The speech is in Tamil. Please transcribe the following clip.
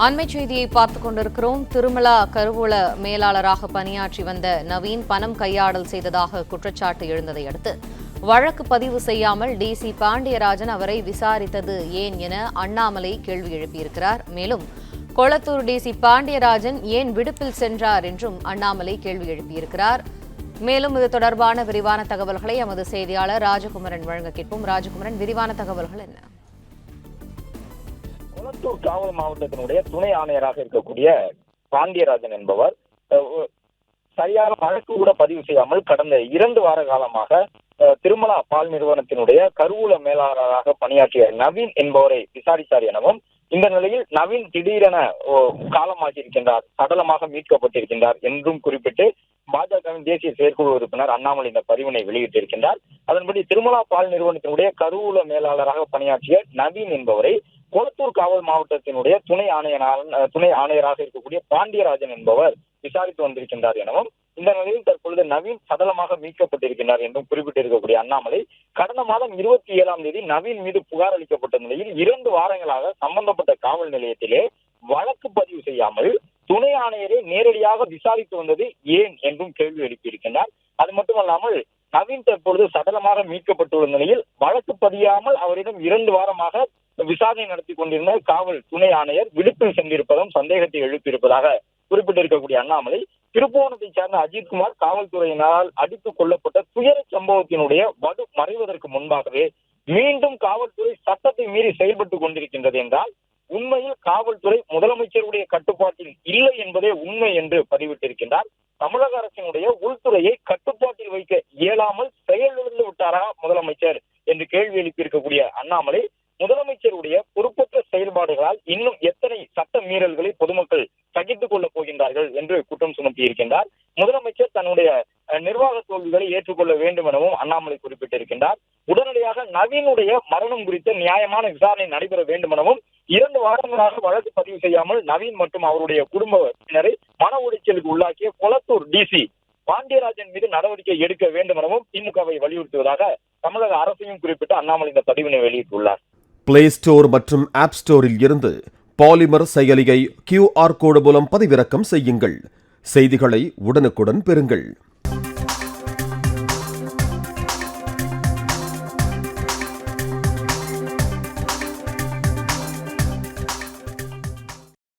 அண்மை செய்தியை பார்த்துக் கொண்டிருக்கிறோம். திருமலா கருவூல மேலாளராக பணியாற்றி வந்த நவீன் பணம் கையாடல் செய்ததாக குற்றச்சாட்டு எழுந்ததை அடுத்து வழக்கு பதிவு செய்யாமல் டிசி பாண்டியராஜன் அவரை விசாரித்தது ஏன் என அண்ணாமலை கேள்வி எழுப்பியிருக்கிறார். மேலும் கொளத்தூர் டிசி பாண்டியராஜன் ஏன் விடுப்பில் சென்றார் என்றும் அண்ணாமலை கேள்வி எழுப்பியிருக்கிறார். மேலும் இது தொடர்பான விரிவான தகவல்களை எமது செய்தியாளர் ராஜகுமரன் வழங்க கேட்போம். ராஜகுமரன், விரிவான தகவல்கள் என்ன? கொளத்தூர் காவல் மாவட்டத்தினுடைய துணை ஆணையராக இருக்கக்கூடிய பாண்டியராஜன் என்பவர் சரியான வழக்கு கூட பதிவு செய்யாமல் கடந்த 2 வார காலமாக திருமலா பால் நிறுவனத்தினுடைய கருவூல மேலாளராக பணியாற்றிய நவீன் என்பவரை விசாரித்தார் எனவும், இந்த நிலையில் நவீன் திடீரென காலமாகி இருக்கின்றார், சடலமாக மீட்கப்பட்டிருக்கின்றார் என்றும் குறிப்பிட்டு பாஜகவின் தேசிய செயற்குழு உறுப்பினர் அண்ணாமலை இந்த பதிவினை வெளியிட்டிருக்கின்றார். அதன்படி திருமலா பால் நிறுவனத்தினுடைய கருவூல மேலாளராக பணியாற்றிய நவீன் என்பவரை கொளத்தூர் காவல் மாவட்டத்தினுடைய துணை ஆணையராக இருக்கக்கூடிய பாண்டியராஜன் என்பவர் விசாரித்து வந்திருக்கின்றார் எனவும், இந்த நிலையில் தற்பொழுது நவீன் சடலமாக மீட்கப்பட்டிருக்கின்றார் என்றும் குறிப்பிட்டிருக்கக்கூடிய அண்ணாமலை, கடந்த மாதம் 27ஆம் தேதி நவீன் மீது புகார் அளிக்கப்பட்ட நிலையில் 2 வாரங்களாக சம்பந்தப்பட்ட காவல் நிலையத்திலே வழக்கு பதிவு செய்யாமல் துணை ஆணையரை நேரடியாக விசாரித்து வந்தது ஏன் என்றும் கேள்வி எழுப்பியிருக்கின்றார். அது மட்டுமல்லாமல் நவீன் தற்பொழுது சடலமாக மீட்கப்பட்டுள்ள நிலையில் வழக்கு பதியாமல் அவரிடம் 2 வாரமாக விசாரணை நடத்தி கொண்டிருந்த காவல் துணை ஆணையர் விடுப்பில் சென்றிருப்பதும் சந்தேகத்தை எழுப்பியிருப்பதாக குறிப்பிட்டிருக்கக்கூடிய அண்ணாமலை, திருப்புவனத்தை சேர்ந்த அஜித்குமார் காவல்துறையினரால் அடித்துக் கொல்லப்பட்ட துயர சம்பவத்தினுடைய வடு மறைவதற்கு முன்பாகவே மீண்டும் காவல்துறை சட்டத்தை மீறி செயல்பட்டுக் கொண்டிருக்கின்றது என்றால் உண்மையில் காவல்துறை முதலமைச்சருடைய கட்டுப்பாட்டில் இல்லை என்பதே உண்மை என்று பதிவிட்டிருக்கின்றார். தமிழக அரசினுடைய உள்துறையை கட்டுப்பாட்டில் வைக்க இயலாமல் செயலிழந்து விட்டாரா முதலமைச்சர் என்று கேள்வி எழுப்பியிருக்கக்கூடிய அண்ணாமலை, முதலமைச்சருடைய பொறுப்பற்ற செயல்பாடுகளால் இன்னும் எத்தனை சட்ட மீறல்களை பொதுமக்கள் சகித்துக் கொள்ளப் போகின்றார்கள் என்று குற்றம் சுமத்தியிருக்கின்றார். முதலமைச்சர் தன்னுடைய நிர்வாக தோல்விகளை ஏற்றுக்கொள்ள வேண்டும் எனவும் அண்ணாமலை குறிப்பிட்டிருக்கின்றார். உடனடியாக நவீனுடைய மரணம் குறித்த நியாயமான விசாரணை நடைபெற வேண்டும் எனவும், 2 வாரங்களாக வழக்கு பதிவு செய்யாமல் நவீன் மற்றும் அவருடைய குடும்பத்தினரை மன உளைச்சலுக்கு உள்ளாக்கிய கொளத்தூர் டிசி பாண்டியராஜன் மீது நடவடிக்கை எடுக்க வேண்டும் எனவும் திமுகவை வலியுறுத்துவதாக தமிழக அரசையும் குறிப்பிட்டு அண்ணாமலை இந்த பதிவினை வெளியிட்டுள்ளார். பிளே ஸ்டோர் மற்றும் ஆப் ஸ்டோரில் இருந்து பாலிமர் செயலியை QR கோடு மூலம் பதிவிறக்கம் செய்யுங்கள். செய்திகளை உடனுக்குடன் பெறுங்கள்.